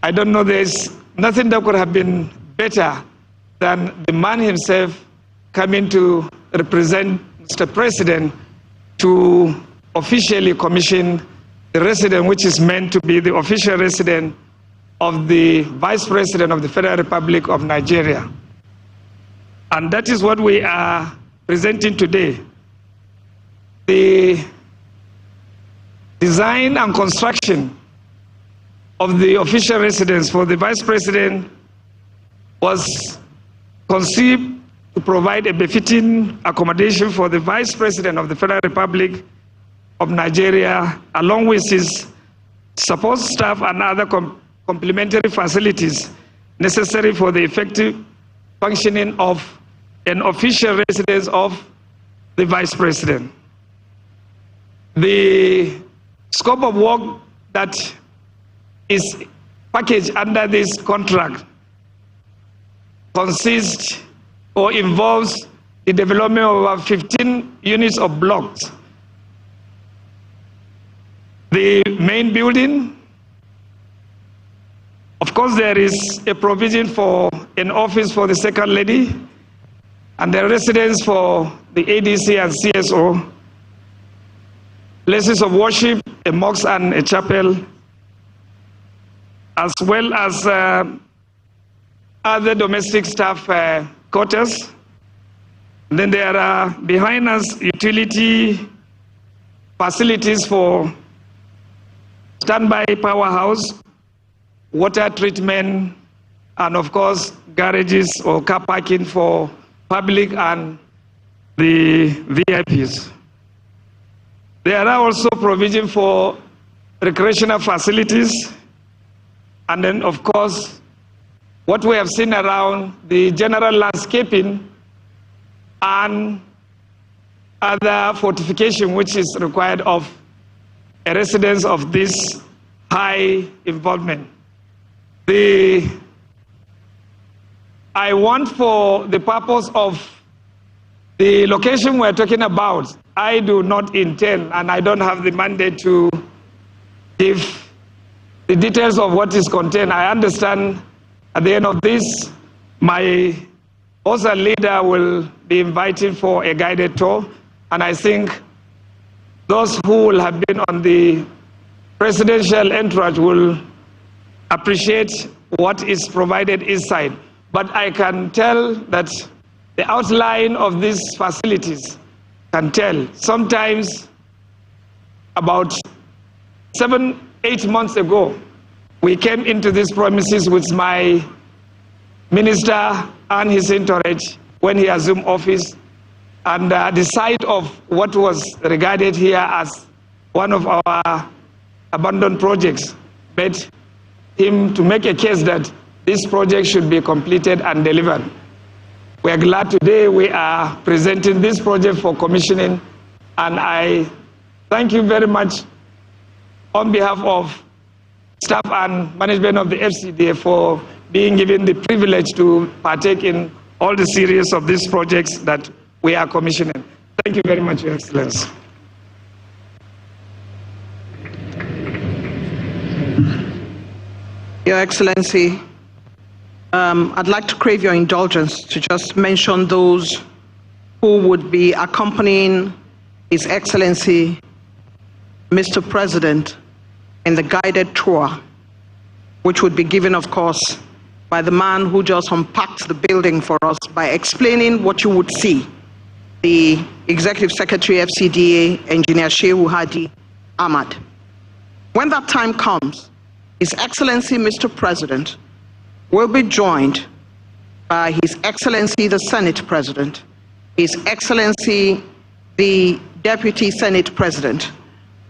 I don't know, there's nothing that could have been better than the man himself coming to represent Mr. President to officially commission the resident, which is meant to be the official resident of the Vice President of the Federal Republic of Nigeria. And that is what we are presenting today. The design and construction of the official residence for the Vice President was conceived to provide a befitting accommodation for the Vice President of the Federal Republic of Nigeria, along with his support staff and other complementary facilities necessary for the effective functioning of an official residence of the Vice President. The scope of work that is packaged under this contract consists or involves the development of about 15 units of blocks. The main building, of course, there is a provision for an office for the Second Lady and the residence for the ADC and CSO, places of worship, a mosque and a chapel, as well as other domestic staff quarters. And then there are behind us utility facilities for standby powerhouse, water treatment, and of course garages or car parking for public and the VIPs. There are also provision for recreational facilities, and then of course what we have seen around the general landscaping and other fortification which is required of a residence of this high involvement. I want, for the purpose of the location we're talking about, I do not intend and I don't have the mandate to give the details of what is contained. I understand at the end of this, my host and leader will be inviting for a guided tour, and I think those who will have been on the presidential entourage will appreciate what is provided inside. But I can tell that the outline of these facilities can tell. Sometimes, about 7-8 months ago, we came into these premises with my minister and his entourage when he assumed office, and the site of what was regarded here as one of our abandoned projects made him to make a case that this project should be completed and delivered. We are glad today we are presenting this project for commissioning, and I thank you very much on behalf of staff and management of the FCDA for being given the privilege to partake in all the series of these projects that we are commissioning. Thank you very much, Your Excellency. Your Excellency, I'd like to crave your indulgence to just mention those who would be accompanying His Excellency, Mr. President, in the guided tour, which would be given, of course, by the man who just unpacked the building for us by explaining what you would see. The Executive Secretary, FCDA, Engineer Shehu Hadi Ahmad. When that time comes, His Excellency, Mr. President, will be joined by His Excellency, the Senate President, His Excellency, the Deputy Senate President,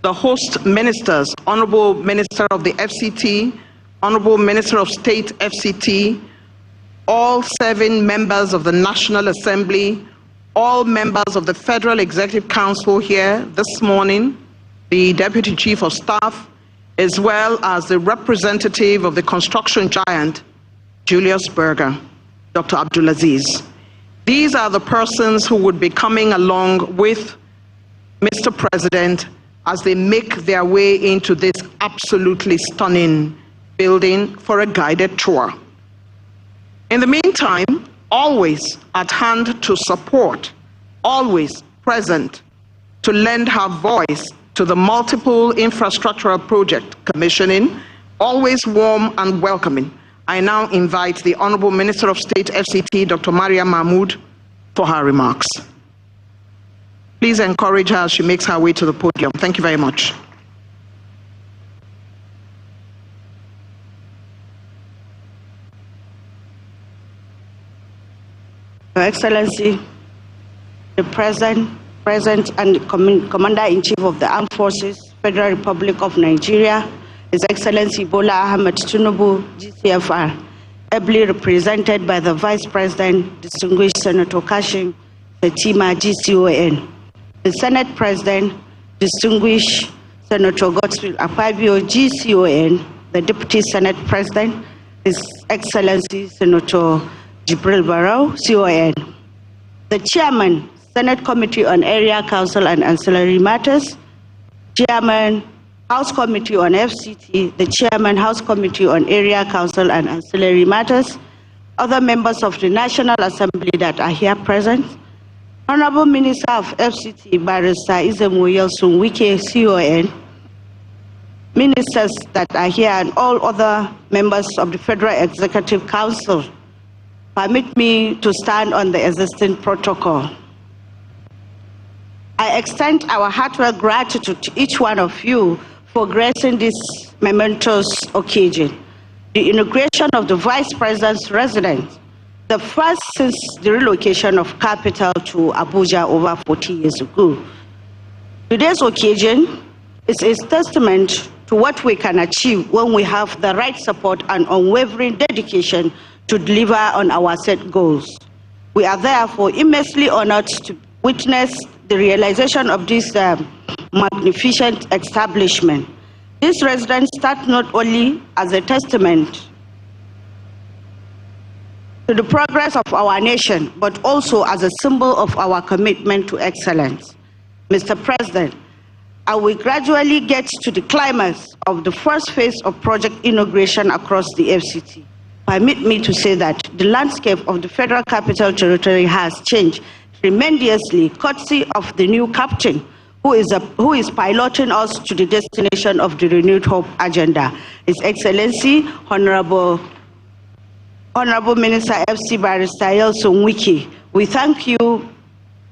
the host ministers, Honorable Minister of the FCT, Honorable Minister of State FCT, all 7 members of the National Assembly, all members of the Federal Executive Council here this morning, the Deputy Chief of Staff, as well as the representative of the construction giant, Julius Berger, Dr. Abdulaziz. These are the persons who would be coming along with Mr. President as they make their way into this absolutely stunning building for a guided tour. In the meantime, always at hand to support, always present to lend her voice to the multiple infrastructural project commissioning, always warm and welcoming, I now invite the Honorable Minister of State, FCT, Dr. Maria Mahmood, for her remarks. Please encourage her as she makes her way to the podium. Thank you very much. Your Excellency, the President and Commander-in-Chief of the Armed Forces, Federal Republic of Nigeria, His Excellency Bola Ahmed Tinubu, GCFR, ably represented by the Vice President, Distinguished Senator Kashim Shettima, GCON, the Senate President, Distinguished Senator Godswill Akpabio, GCON, the Deputy Senate President, His Excellency Senator Jibril Barrow, CON, the Chairman, Senate Committee on Area Council and Ancillary Matters, Chairman, House Committee on FCT, the Chairman, House Committee on Area Council and Ancillary Matters, other members of the National Assembly that are here present, Honorable Minister of FCT, Barrister Izemoyel Wike, CON, ministers that are here, and all other members of the Federal Executive Council, permit me to stand on the existing protocol. I extend our heartfelt gratitude to each one of you for gracing this momentous occasion, the inauguration of the Vice President's residence, the first since the relocation of capital to Abuja over 40 years ago. Today's occasion is a testament to what we can achieve when we have the right support and unwavering dedication to deliver on our set goals. We are therefore immensely honored to witness the realization of this magnificent establishment. This residence stands not only as a testament to the progress of our nation, but also as a symbol of our commitment to excellence. Mr. President, as we gradually get to the climax of the first phase of project inauguration across the FCT, permit me to say that the landscape of the Federal Capital Territory has changed tremendously, courtesy of the new captain who is piloting us to the destination of the renewed hope agenda. His Excellency, Honorable Minister FC Barrister Yelson Wike. We thank you,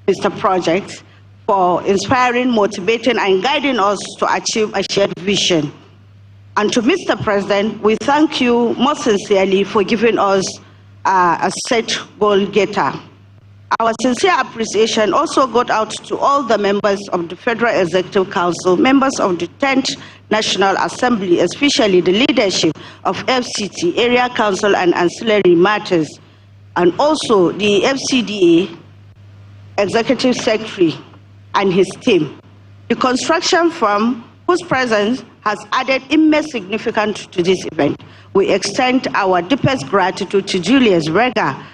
Mr. Project, for inspiring, motivating, and guiding us to achieve a shared vision. And to Mr. President, we thank you most sincerely for giving us a set goal getter. Our sincere appreciation also got out to all the members of the Federal Executive Council, members of the 10th National Assembly, especially the leadership of FCT, Area Council and Ancillary Matters, and also the FCDA Executive Secretary and his team. The construction firm, whose presence has added immense significance to this event. We extend our deepest gratitude to Julius Rega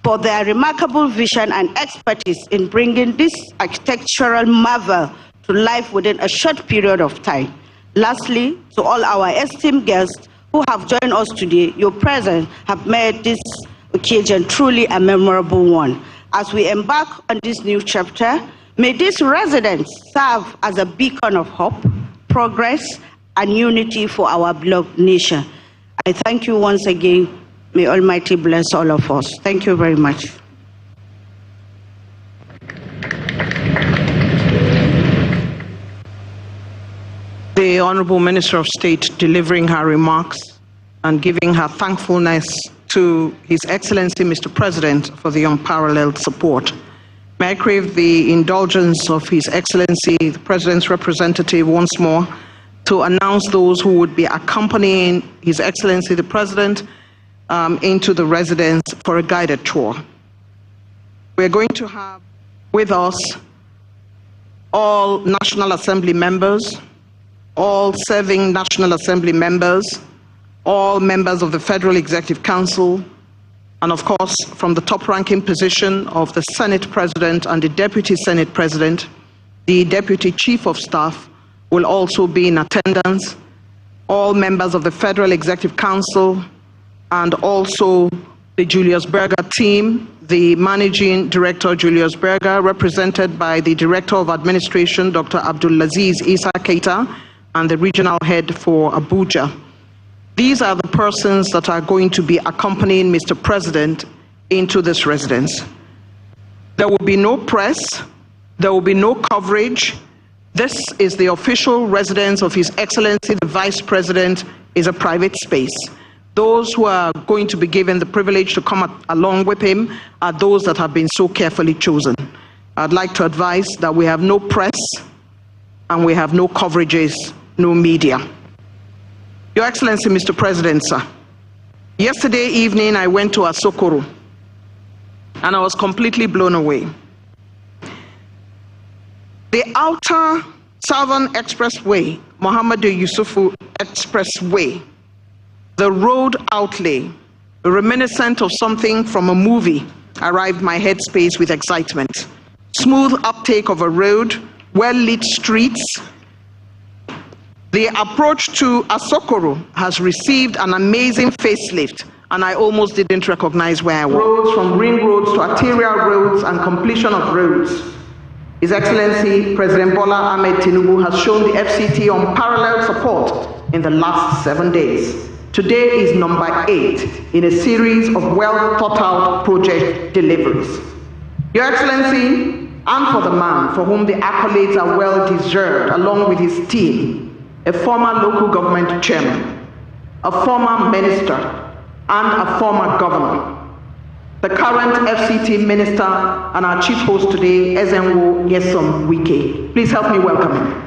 for their remarkable vision and expertise in bringing this architectural marvel to life within a short period of time. Lastly, to all our esteemed guests who have joined us today, your presence have made this occasion truly a memorable one. As we embark on this new chapter, may this residence serve as a beacon of hope, progress, and unity for our beloved nation. I thank you once again. May Almighty bless all of us. Thank you very much. The Honorable Minister of State delivering her remarks and giving her thankfulness to His Excellency Mr. President for the unparalleled support. May I crave the indulgence of His Excellency, the President's representative, once more to announce those who would be accompanying His Excellency the President into the residence for a guided tour. We're going to have with us all National Assembly members, all serving National Assembly members, all members of the Federal Executive Council, and of course, from the top-ranking position of the Senate President and the Deputy Senate President, the Deputy Chief of Staff will also be in attendance, all members of the Federal Executive Council, and also the Julius Berger team, the Managing Director Julius Berger, represented by the Director of Administration, Dr. Abdulaziz Isa Keita, and the Regional Head for Abuja. These are the persons that are going to be accompanying Mr. President into this residence. There will be no press, there will be no coverage. This is the official residence of His Excellency, the Vice President. Is a private space. Those who are going to be given the privilege to come along with him are those that have been so carefully chosen. I'd like to advise that we have no press and we have no coverages, no media. Your Excellency, Mr. President, sir, yesterday evening I went to Asokoro and I was completely blown away. The Outer Southern Expressway, Muhammadu Yusufu Expressway, the road outlay, reminiscent of something from a movie, arrived my headspace with excitement. Smooth uptake of a road, well-lit streets. The approach to Asokoro has received an amazing facelift, and I almost didn't recognize where I was. Roads, from ring roads to arterial roads and completion of roads. His Excellency President Bola Ahmed Tinubu has shown the FCT unparalleled support in the last 7 days. Today is number 8 in a series of well-thought-out project deliveries. Your Excellency, and for the man for whom the accolades are well-deserved, along with his team, a former local government chairman, a former minister, and a former governor, the current FCT Minister and our chief host today, Ezenwo Nyesom Wike. Please help me welcome him.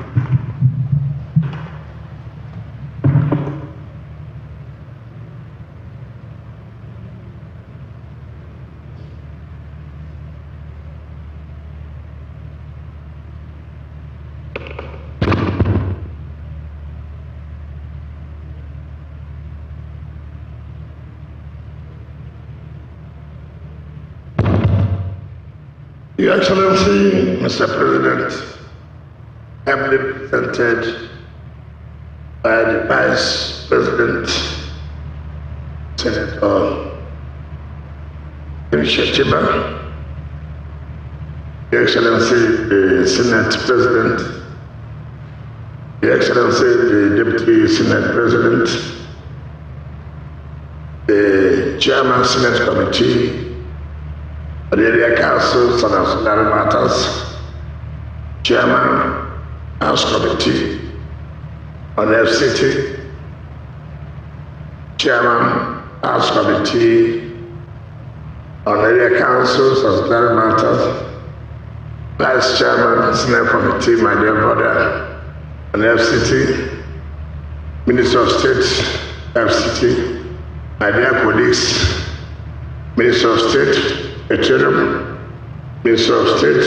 Your Excellency, Mr. President, ably presented by the Vice President, Senator Shettima, Your Excellency, the Senate President, Your Excellency, the Deputy Senate President, the Chairman Senate Committee, the area councils and auxiliary matters, Chairman, House Committee on FCT, Chairman, House Committee on area councils and auxiliary matters, Vice Chairman, Senate Committee, my dear brother, on FCT, Minister of State, FCT, my dear colleagues, Minister of State, Petroleum, Minister of State,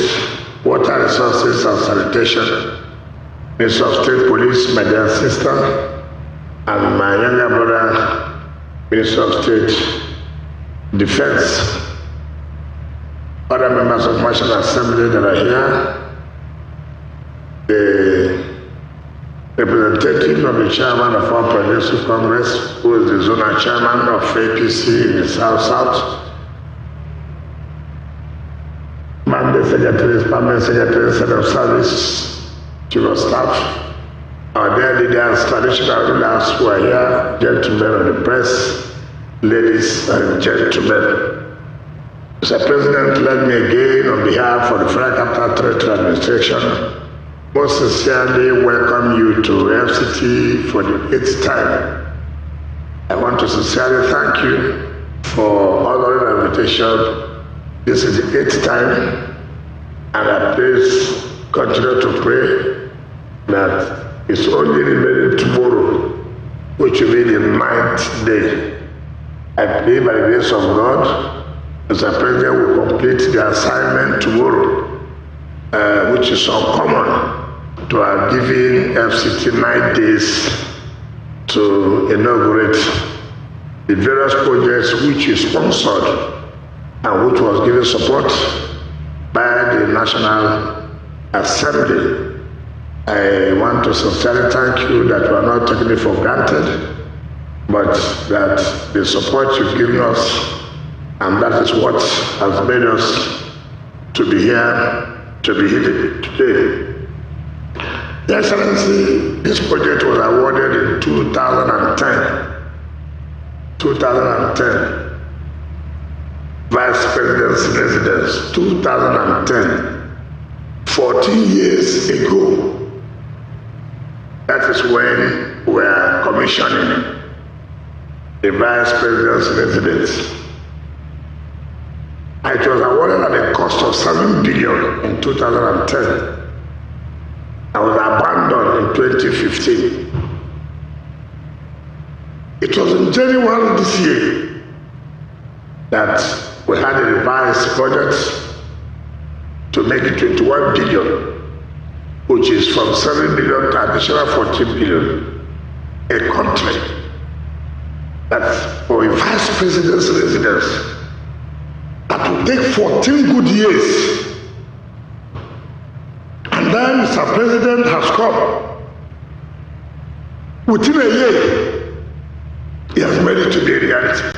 Water Resources and Sanitation, Minister of State Police, my dear sister, and my younger brother, Minister of State Defense, other members of National Assembly that are here, the representative of the chairman of our Progressive Congress, who is the zonal chairman of APC in the South-South, Mandate Secretaries, Permanent Secretaries, Head of Service, Chief of Staff, our dear leaders, traditional rulers who are here, gentlemen of the press, ladies and gentlemen. Mr. President, let me again, on behalf of the Federal Capital Territory Administration, most sincerely welcome you to FCT for the 8th time. I want to sincerely thank you for honoring our invitation. This is the 8th time, and I please continue to pray that it's only remaining tomorrow, which will be the 9th day. I pray by the grace of God, Mr. President will complete the assignment tomorrow, which is uncommon to have given FCT 9 days to inaugurate the various projects which is sponsored and which was given support by the National Assembly. I want to sincerely thank you that we are not taking it for granted, but that the support you've given us, and that is what has made us to be here, to be here today. Your Excellency, this project was awarded in 2010. 2010. Vice President's residence, 2010. 14 years ago. That is when we are commissioning the Vice President's residence. It was awarded at a cost of 7 billion in 2010. I was abandoned in 2015. It was in January this year that we had a revised budget to make it 21 billion, which is from 7 billion to additional 14 billion. A country that's for a vice president's residence that will take 14 good years. And then Mr. President has come. Within a year, he has made it to be a reality.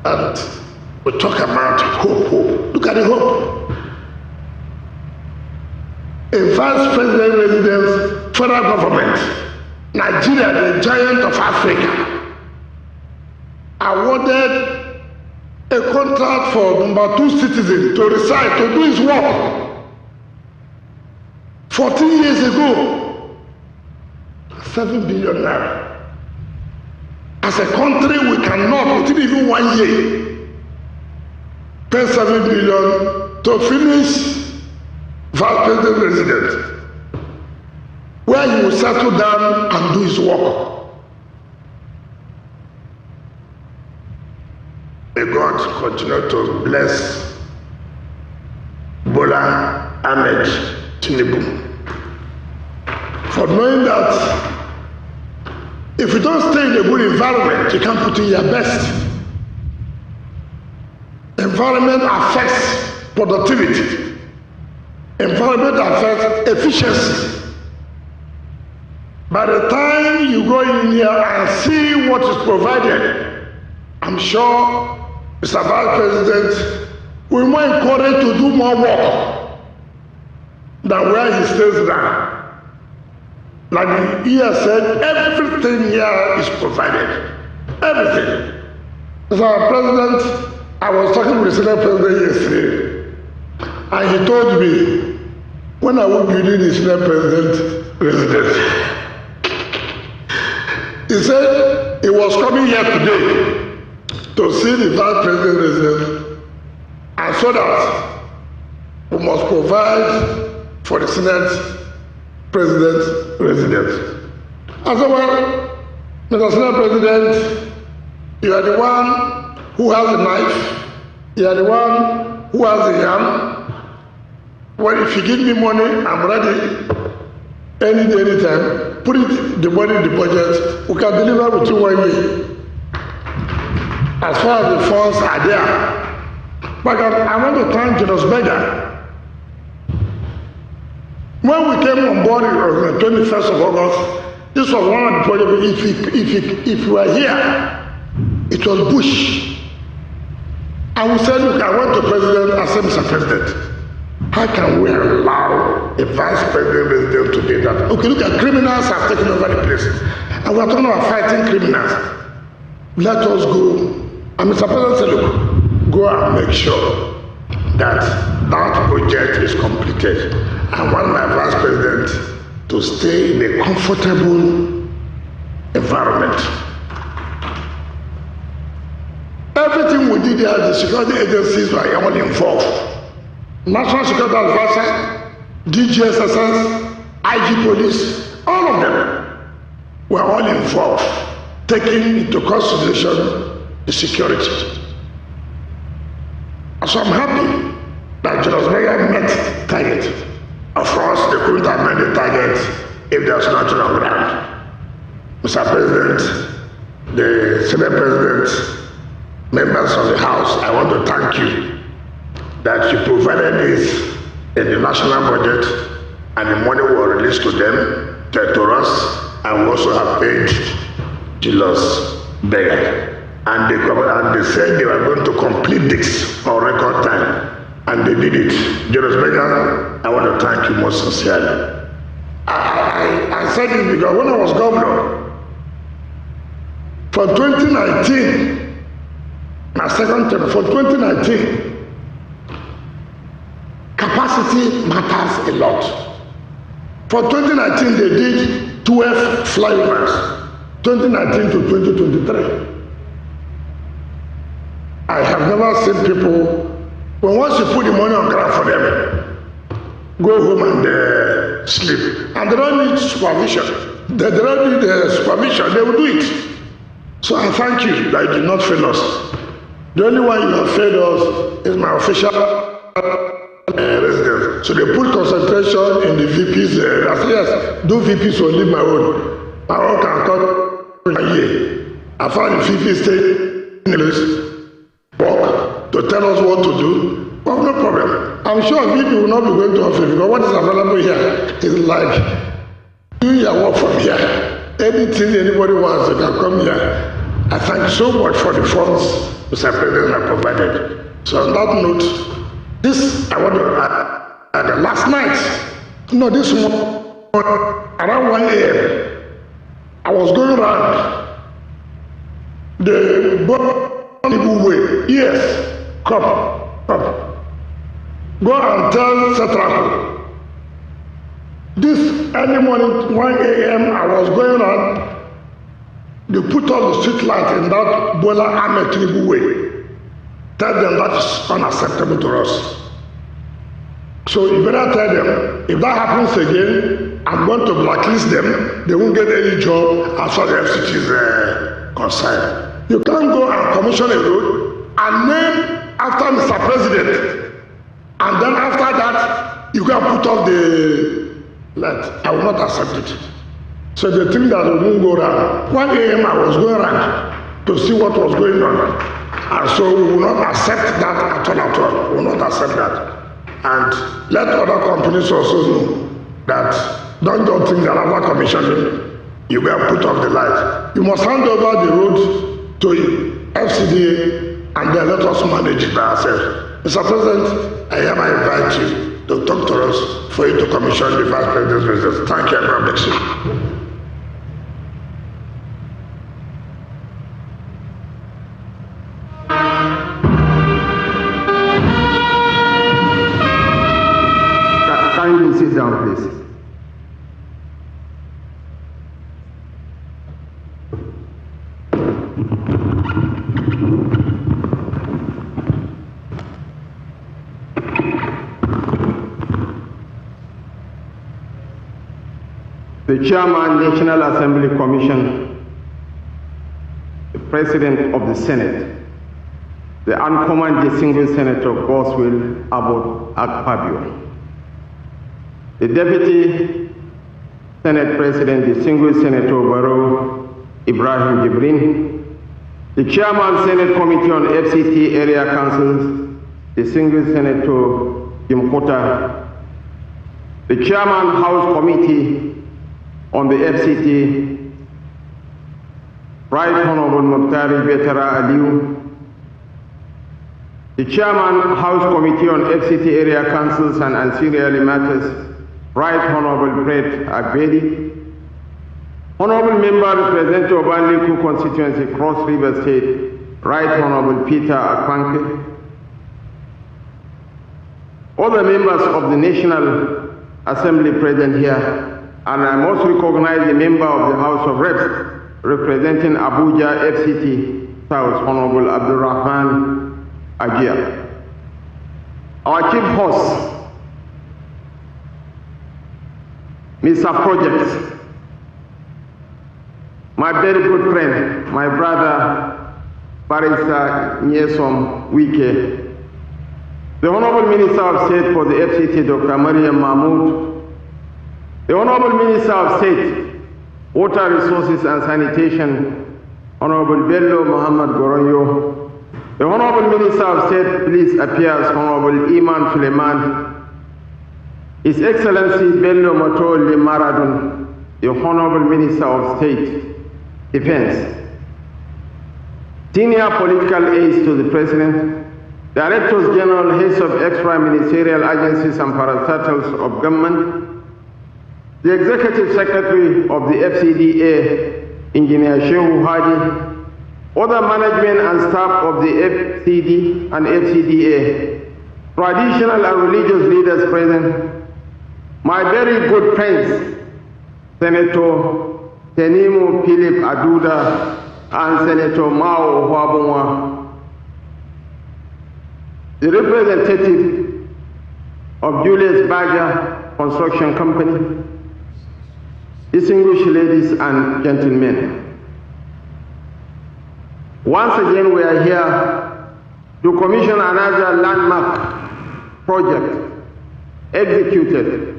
And we talk about hope. Look at the hope. A vice president residence, federal government, Nigeria, the giant of Africa, awarded a contract for number 2 citizen to reside, to do his work 14 years ago. 7 billion naira. As a country, we cannot, within even 1 year, pay 7 billion to finish vice president residence, where he will settle down and do his work. May God continue to bless Bola Ahmed Tinubu for knowing that if you don't stay in a good environment, you can't put in your best. Environment affects productivity. Environment affects efficiency. By the time you go in here and see what is provided, I'm sure Mr. Vice President will be more encouraged to do more work than where he stays now. Like he has said, everything here is provided. Everything. Mr. President, I was talking with the Senate President yesterday, and he told me, when I will be doing the Senate President residence, he said he was coming here today to see the Vice President residence, and so that we must provide for the Senate President residence. I said, well, Mr. Senate President, you are the one who has the knife, you are the one who has the yam. Well, if you give me money, I'm ready any day, anytime. Put it, the money in the budget, we can deliver within 1 year. As far as the funds are there. But I want to thank Jonas Berger. When we came on board on the 21st of August, this was one of the projects. If we were here, it was bush. And we said, look, I went to President, I said, Mr. President, how can we allow a vice president resident to do that? Okay, look at criminals have taken over the place. And we're talking about fighting criminals. Let us go. And Mr. President said, look, go and make sure that that project is completed. I want my vice president to stay in a comfortable environment. Everything we did there, the security agencies were all involved. National Security Advisor, DGSSS, IG Police, all of them were all involved, taking into consideration the security. So I'm happy that Jonas Berger met target. Of course, they couldn't have met the target if there was nothing on ground. Mr. President, the Senate President, members of the House, I want to thank you that you provided this in the national budget and the money was released to them, to us, and we also have paid Julius Berger. And they said they were going to complete this on record time, and they did it. Julius Berger, I want to thank you most sincerely. I said it because when I was governor, for 2019, my second term, for 2019, capacity matters a lot. For 2019, they did 12 flyovers, 2019 to 2023. I have never seen people, when once you put the money on ground for them, go home and sleep. And they don't need supervision. They don't need supervision, they will do it. So I thank you that you did not fail us. The only one you have failed us is my official residence. So they put concentration in the VPs. I said, yes, do VPs, so leave my own. My own can come a year. I found the VPs stay in English, work, to tell us what to do. Well, no problem. I'm sure VP will not be going to office because what is available here is like doing your work from here. Anything anybody wants, they can come here. I thank you so much for the funds Mr. President have provided. So on that note, this, I want to add, last night, no, this morning, around 1 a.m., I was going around the way. Yes, come. Go and tell Setraco. This early morning, 1 a.m., I was going around. They put all the street lights in that Bola Ahmed Tinubu way. Tell them that is unacceptable to us. So you better tell them, if that happens again, I'm going to blacklist them. They won't get any job as far as the FCT is concerned. You can't go and commission a road and name after Mr. President. And then after that, you can put off the light. I will not accept it. So they think that we won't go around. 1 a.m. I was going around to see what was going on. And so we will not accept that at all. We will not accept that. And let other companies also know that don't think that after commissioning, you can put off the light. You must hand over the road to FCDA and then let us manage it by ourselves. Mr. President, I hereby invite you to talk to us for you to commission the Vice President's residence. Thank you and God bless you. Kindly sit down, please. The Chairman, National Assembly Commission, the President of the Senate, the Uncommon Distinguished Senator Boswell Abbott Akpabio, the Deputy Senate President, Distinguished Senator Barrow Ibrahim Jibrin, the Chairman, Senate Committee on FCT Area Councils, Distinguished Senator Jim Kota, the Chairman, House Committee on the FCT, Right Honorable Muftari Betara Aliu, the Chairman, House Committee on FCT Area Councils and Ancillary Matters, Right Honorable Brett Agbedi, Honorable Member Representative of Anliku Constituency, Cross River State, Right Honorable Peter Akpanke, other members of the National Assembly present here, and I must recognize the member of the House of Reps representing Abuja FCT South, Honorable Abdulrahman Ajia. Our chief host, Mr. Project, my very good friend, my brother, Barrister Nyesom Wike, the Honorable Minister of State for the FCT, Dr. Mariam Mahmoud, the Honorable Minister of State, Water Resources and Sanitation, Honorable Bello Muhammad Goronyo. The Honorable Minister of State Police appears, Honorable Iman Suleiman. His Excellency Bello Motole Maradun, the Honorable Minister of State Defense. Senior political aides to the President, Directors General, heads of extra-ministerial agencies and parastatals of government, the Executive Secretary of the FCDA, Engineer Shehu Hadi, other management and staff of the FCD and FCDA, traditional and religious leaders present, my very good friends, Senator Tenimu Philip Aduda and Senator Mao Huabunwa, the representative of Julius Berger Construction Company, distinguished ladies and gentlemen. Once again, we are here to commission another landmark project executed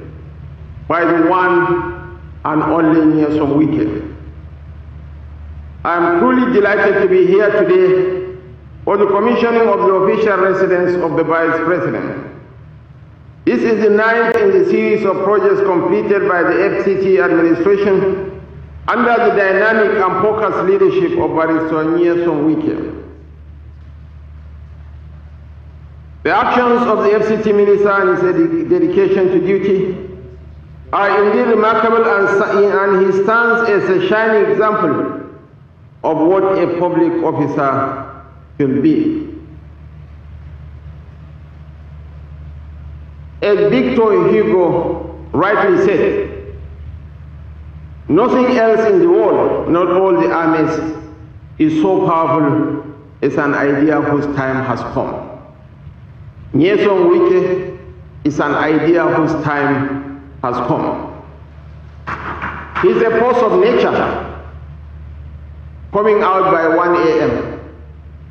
by the one and only Nyesom Wike. I am truly delighted to be here today for the commissioning of the official residence of the Vice President. This is the ninth in the series of projects completed by the FCT administration under the dynamic and focused leadership of Barrister Nyesom Wike. The actions of the FCT Minister and his dedication to duty are indeed remarkable, and he stands as a shining example of what a public officer should be. As Victor Hugo rightly said, nothing else in the world, not all the armies, is so powerful as an idea whose time has come. Nyesom Wike is an idea whose time has come. He is a force of nature coming out by 1 a.m.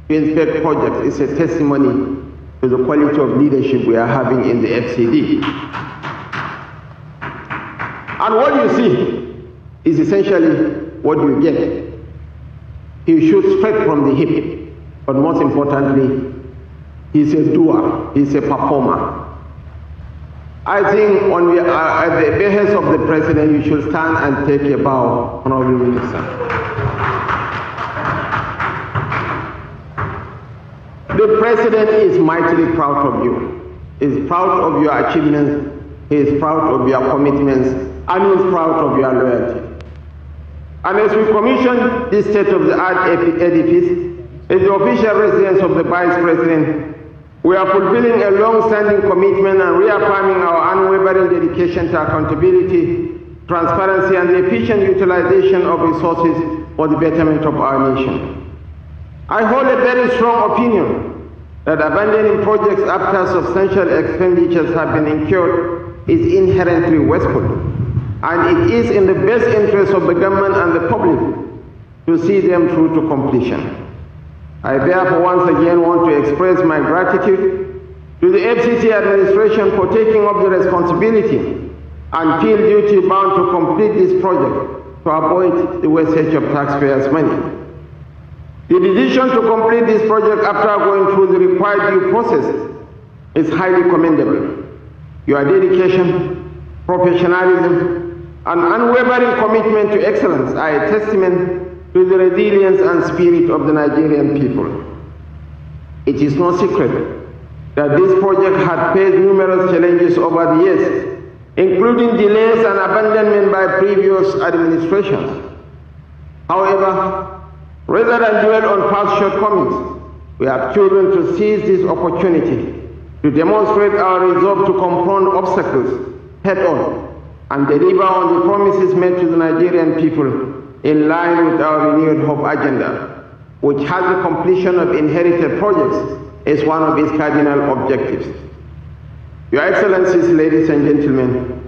to inspect projects. Is a testimony to the quality of leadership we are having in the FCD. And what you see is essentially what you get. He shoots straight from the hip, but most importantly, he's a doer, he's a performer. I think at the behest of the President, you should stand and take a bow, Honorable Minister. The President is mightily proud of you. He is proud of your achievements, he is proud of your commitments, and he is proud of your loyalty. And as we commission this state-of-the-art edifice as the official residence of the Vice President, we are fulfilling a long-standing commitment and reaffirming our unwavering dedication to accountability, transparency, and the efficient utilization of resources for the betterment of our nation. I hold a very strong opinion that abandoning projects after substantial expenditures have been incurred is inherently wasteful, and it is in the best interest of the government and the public to see them through to completion. I therefore once again want to express my gratitude to the FCT administration for taking up the responsibility and feel duty bound to complete this project to avoid the wastage of taxpayers' money. The decision to complete this project after going through the required due process is highly commendable. Your dedication, professionalism, and unwavering commitment to excellence are a testament to the resilience and spirit of the Nigerian people. It is no secret that this project had faced numerous challenges over the years, including delays and abandonment by previous administrations. However, rather than dwell on past shortcomings, we have chosen to seize this opportunity to demonstrate our resolve to confront obstacles head-on and deliver on the promises made to the Nigerian people in line with our renewed hope agenda, which has the completion of inherited projects as one of its cardinal objectives. Your Excellencies, ladies and gentlemen,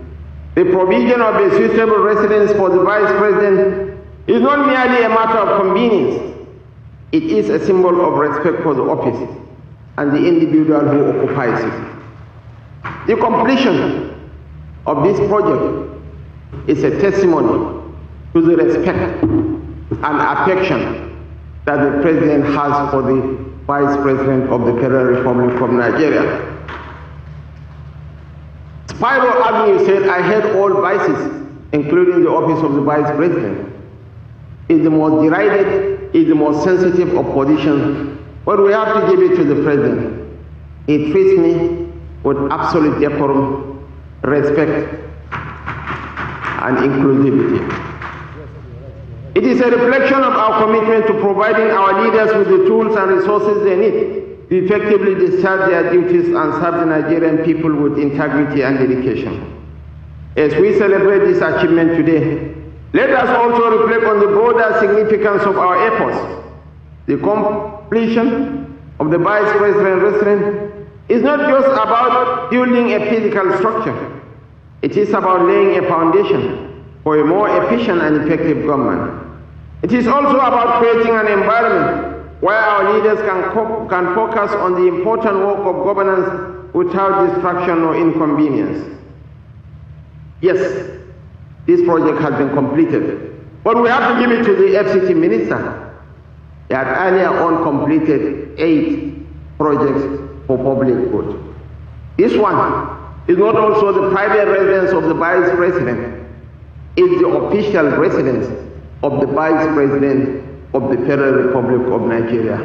the provision of a suitable residence for the Vice President is not merely a matter of convenience. It is a symbol of respect for the office and the individual who occupies it. The completion of this project is a testimony to the respect and affection that the President has for the Vice President of the Federal Republic of Nigeria. Spiro Agnew said, I hate all vices, including the office of the Vice President. It's the most derided, it's the most sensitive of positions, but we have to give it to the President. He treats me with absolute decorum, respect, and inclusivity. It is a reflection of our commitment to providing our leaders with the tools and resources they need to effectively discharge their duties and serve the Nigerian people with integrity and dedication. As we celebrate this achievement today, let us also reflect on the broader significance of our efforts. The completion of the Vice President restaurant is not just about building a physical structure. It is about laying a foundation for a more efficient and effective government. It is also about creating an environment where our leaders can focus on the important work of governance without distraction or inconvenience. Yes, this project has been completed, but we have to give it to the FCT Minister. He had earlier on completed 8 projects for public good. This one is not also the private residence of the Vice President, it's the official residence of the Vice President of the Federal Republic of Nigeria,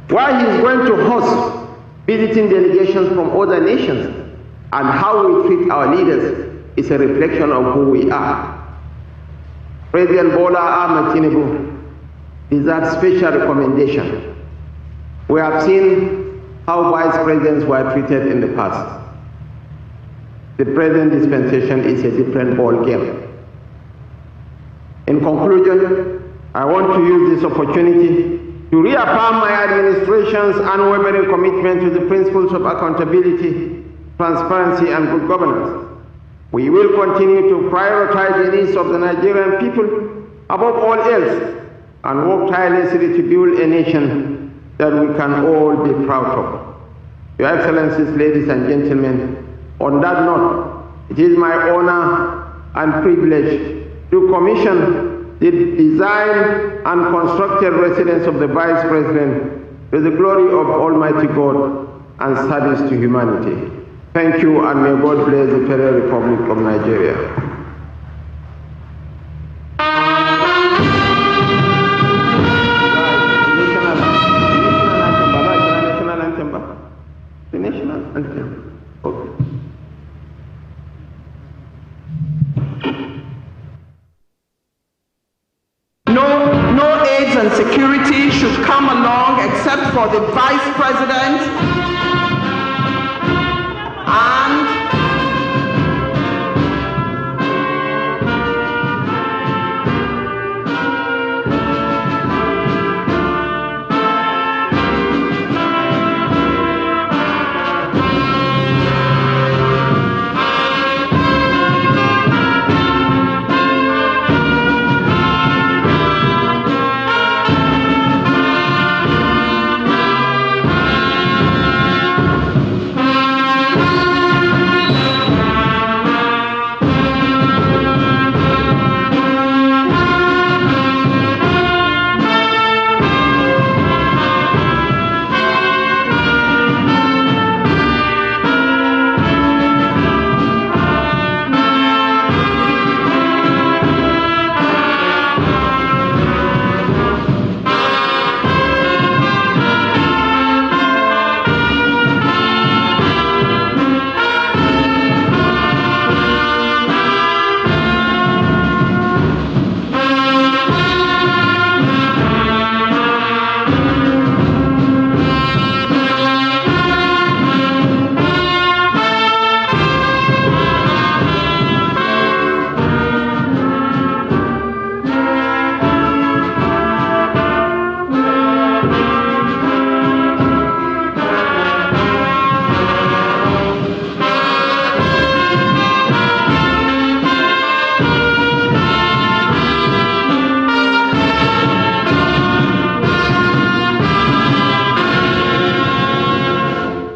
where he is going to host visiting delegations from other nations, and how we treat our leaders is a reflection of who we are. President Bola Ahmed Tinubu deserves special recommendation. We have seen how Vice Presidents were treated in the past. The present dispensation is a different ball game. In conclusion, I want to use this opportunity to reaffirm my administration's unwavering commitment to the principles of accountability, transparency, and good governance. We will continue to prioritize the needs of the Nigerian people above all else and work tirelessly to build a nation that we can all be proud of. Your Excellencies, ladies and gentlemen, on that note, it is my honor and privilege to commission the design and constructed residence of the Vice President to the glory of Almighty God and service to humanity. Thank you, and may God bless the Federal Republic of Nigeria. The national anthem. Okay. No aids and security should come along except for the Vice President and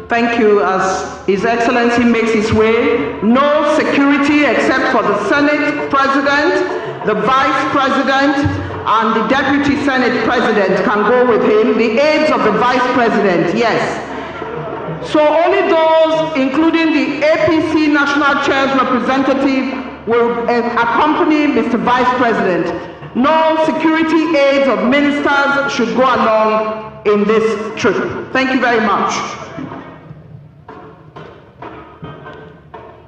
thank you. As His Excellency makes his way, no security except for the Senate President the Vice President and the Deputy Senate President can go with him. The aides of the Vice President, yes. So only those, including the APC National Chair's representative, will accompany Mr. Vice President. No security aides of ministers should go along in this trip. Thank you very much.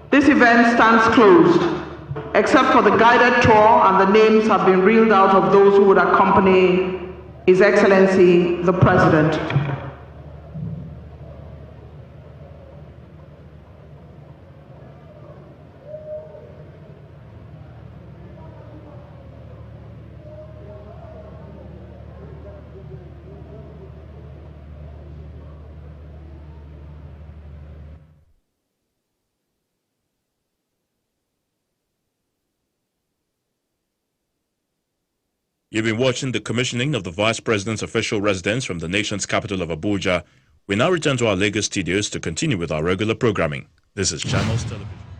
This event stands closed, except for the guided tour, and the names have been reeled out of those who would accompany His Excellency the President. You've been watching the commissioning of the Vice President's official residence from the nation's capital of Abuja. We now return to our Lagos studios to continue with our regular programming. This is Channels Television.